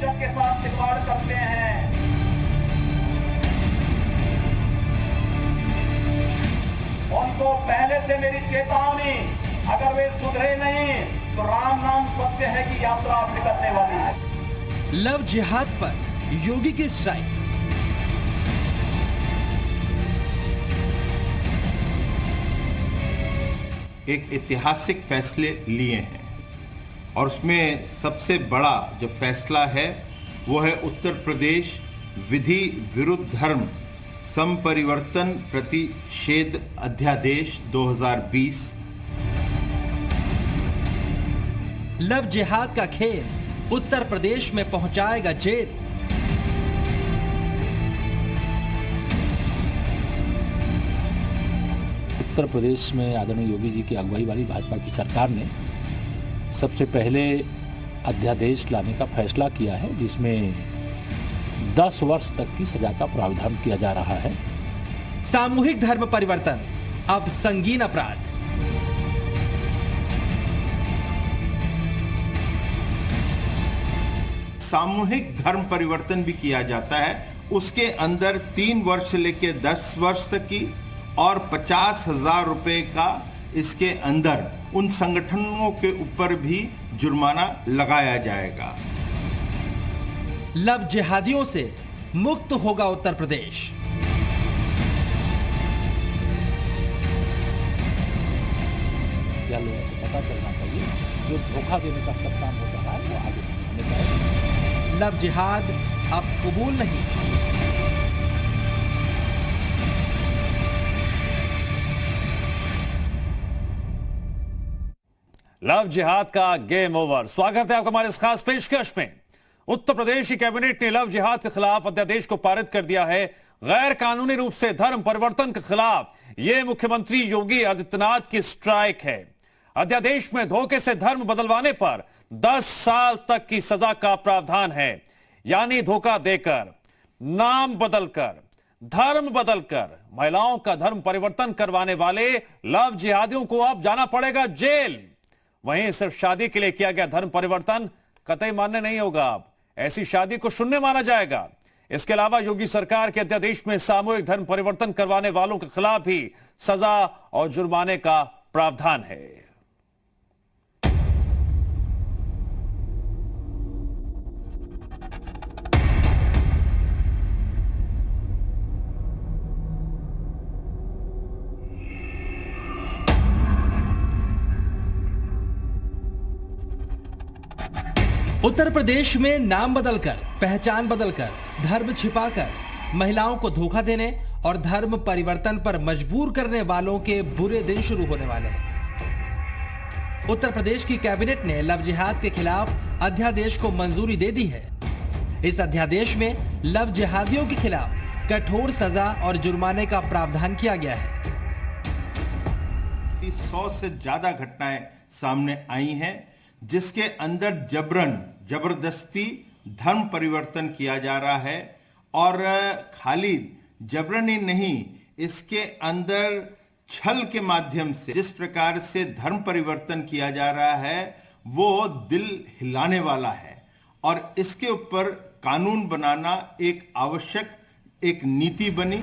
इज्जत के साथ खिलवाड़ करते हैं। उनको पहले से मेरी चेतावनी, अगर वे सुधरे नहीं तो राम नाम सत्य है कि यात्रा अब निकलने वाली है। लव जिहाद पर योगी की स्ट्राइक। एक ऐतिहासिक फैसले लिए हैं और उसमें सबसे बड़ा जो फैसला है वो है उत्तर प्रदेश विधि विरुद्ध धर्म संपरिवर्तन प्रतिषेध अध्यादेश 2020। लव जिहाद का खेल उत्तर प्रदेश में पहुंचाएगा जेल। उत्तर प्रदेश में आदरणीय योगी जी की अगुवाई वाली भाजपा की सरकार ने सबसे पहले अध्यादेश लाने का फैसला किया है, जिसमें 10 वर्ष तक की सजा का प्रावधान किया जा रहा है। सामूहिक धर्म परिवर्तन अब संगीन अपराध। सामूहिक धर्म परिवर्तन भी किया जाता है, उसके अंदर 3 वर्ष से लेकर 10 वर्ष तक की और 50,000 रुपए का इसके अंदर उन संगठनों के ऊपर भी जुर्माना लगाया जाएगा। लव जिहादियों से मुक्त होगा उत्तर प्रदेश। क्या लोगों को पता चलना चाहिए, जो धोखा देने का सब काम होता है वो आगे होने चाहिए। लव जिहाद अब कबूल नहीं। लव जिहाद का गेम ओवर। स्वागत है आपका हमारे इस खास पेशकश में। उत्तर प्रदेश की कैबिनेट ने लव जिहाद के खिलाफ अध्यादेश को पारित कर दिया है। गैर कानूनी रूप से धर्म परिवर्तन के खिलाफ यह मुख्यमंत्री योगी आदित्यनाथ की स्ट्राइक है। अध्यादेश में धोखे से धर्म बदलवाने पर 10 साल तक की सजा का प्रावधान है। यानी धोखा देकर, नाम बदलकर, धर्म बदलकर महिलाओं का धर्म परिवर्तन करवाने वाले लव जिहादियों को अब जाना पड़ेगा जेल। वहीं सिर्फ शादी के लिए किया गया धर्म परिवर्तन कतई मान्य नहीं होगा। अब ऐसी शादी को शून्य माना जाएगा। इसके अलावा योगी सरकार के अध्यादेश में सामूहिक धर्म परिवर्तन करवाने वालों के खिलाफ भी सजा और जुर्माने का प्रावधान है। उत्तर प्रदेश में नाम बदलकर, पहचान बदलकर, धर्म छिपाकर महिलाओं को धोखा देने और धर्म परिवर्तन पर मजबूर करने वालों के बुरे दिन शुरू होने वाले हैं। उत्तर प्रदेश की कैबिनेट ने लव जिहाद के खिलाफ अध्यादेश को मंजूरी दे दी है। इस अध्यादेश में लव जिहादियों के खिलाफ कठोर सजा और जुर्माने का प्रावधान किया गया है। 100 से ज्यादा घटनाएं सामने आई हैं जिसके अंदर जबरदस्ती धर्म परिवर्तन किया जा रहा है। और खाली जबरन ही नहीं, इसके अंदर छल के माध्यम से जिस प्रकार से धर्म परिवर्तन किया जा रहा है वो दिल हिलाने वाला है। और इसके ऊपर कानून बनाना एक आवश्यक एक नीति बनी।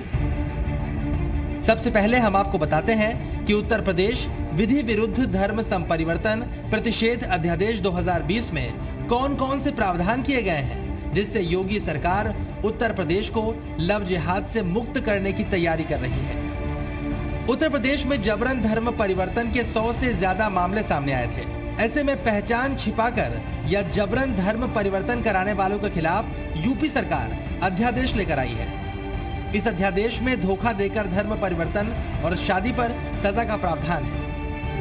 सबसे पहले हम आपको बताते हैं कि उत्तर प्रदेश विधि विरुद्ध धर्म संपरिवर्तन प्रतिषेध अध्यादेश 2020 में कौन कौन से प्रावधान किए गए हैं, जिससे योगी सरकार उत्तर प्रदेश को लव जिहाद से मुक्त करने की तैयारी कर रही है। उत्तर प्रदेश में जबरन धर्म परिवर्तन के 100 से ज्यादा मामले सामने आए थे। ऐसे में पहचान छिपाकर या जबरन धर्म परिवर्तन कराने वालों के खिलाफ यूपी सरकार अध्यादेश लेकर आई है। इस अध्यादेश में धोखा देकर धर्म परिवर्तन और शादी पर सजा का प्रावधान है।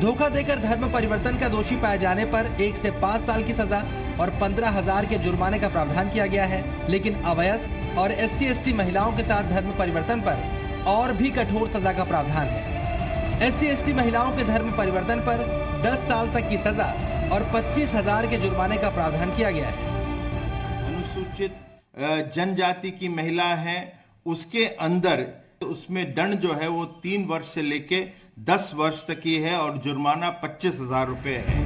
धोखा देकर धर्म परिवर्तन का दोषी पाए जाने पर 1 से 5 साल की सजा और 15,000 के जुर्माने का प्रावधान किया गया है। लेकिन अवयस्क और SC/ST महिलाओं के साथ धर्म परिवर्तन पर और भी कठोर सजा का प्रावधान है। SC/ST महिलाओं के धर्म परिवर्तन पर 10 साल तक की सजा और 25,000 के जुर्माने का प्रावधान किया गया है। अनुसूचित जनजाति की महिला है, उसके अंदर उसमें दंड जो है वो 3 वर्ष से लेके 10 वर्ष तक की है और जुर्माना 25,000 रुपए है।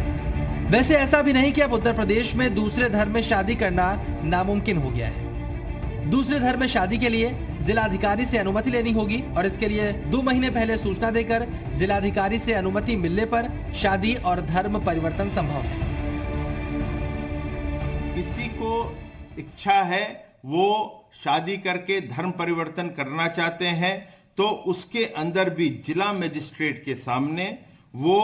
वैसे ऐसा भी नहीं कि अब उत्तर प्रदेश में दूसरे धर्म में शादी करना नामुमकिन हो गया है। दूसरे धर्म में शादी के लिए जिलाधिकारी से अनुमति लेनी होगी और इसके लिए 2 महीने पहले सूचना देकर जिलाधिकारी से अनुमति मिलने पर शादी और धर्म परिवर्तन संभव है। किसी को इच्छा है वो शादी करके धर्म परिवर्तन करना चाहते हैं तो उसके अंदर भी जिला मजिस्ट्रेट के सामने वो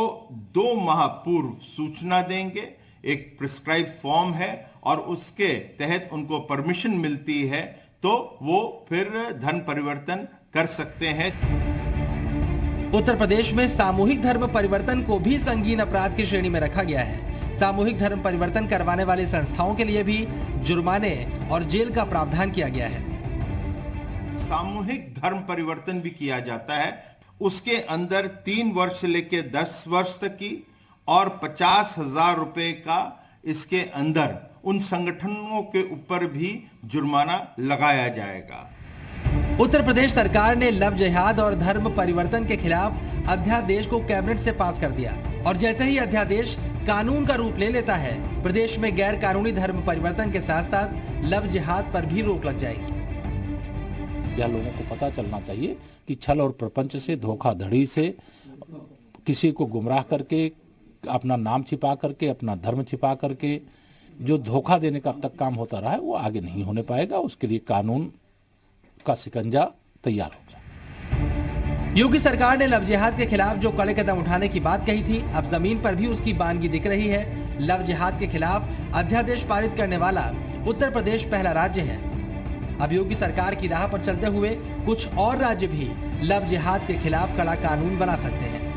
2 माह पूर्व सूचना देंगे। एक प्रिस्क्राइब फॉर्म है और उसके तहत उनको परमिशन मिलती है तो वो फिर धर्म परिवर्तन कर सकते हैं। उत्तर प्रदेश में सामूहिक धर्म परिवर्तन को भी संगीन अपराध की श्रेणी में रखा गया है। सामूहिक धर्म परिवर्तन करवाने वाली संस्थाओं के लिए भी जुर्माने और जेल का प्रावधान किया गया है। सामूहिक धर्म परिवर्तन भी किया जाता है, उसके अंदर 3 वर्ष से लेकर 10 वर्ष तक की और 50,000 रुपए का इसके अंदर उन संगठनों के ऊपर भी जुर्माना लगाया जाएगा। उत्तर प्रदेश सरकार ने लव जिहाद और धर्म परिवर्तन के खिलाफ अध्यादेश को कैबिनेट से पास कर दिया और जैसे ही अध्यादेश कानून का रूप ले लेता है, प्रदेश में गैर कानूनी धर्म परिवर्तन के साथ साथ लव जिहाद पर भी रोक लग जाएगी। यह लोगों को पता चलना चाहिए कि छल और प्रपंच से, धोखाधड़ी से, किसी को गुमराह करके, अपना नाम छिपा करके, अपना धर्म छिपा करके जो धोखा देने का अब तक काम होता रहा है वो आगे नहीं होने पाएगा। उसके लिए कानून का शिकंजा तैयार हो गया। योगी सरकार ने लव जिहाद के खिलाफ जो कड़े कदम उठाने की बात कही थी, अब जमीन पर भी उसकी बानगी दिख रही है। लव जिहाद के खिलाफ अध्यादेश पारित करने वाला उत्तर प्रदेश पहला राज्य है। अब योगी सरकार की राह पर चलते हुए कुछ और राज्य भी लव जिहाद के खिलाफ कड़ा कानून बना सकते हैं।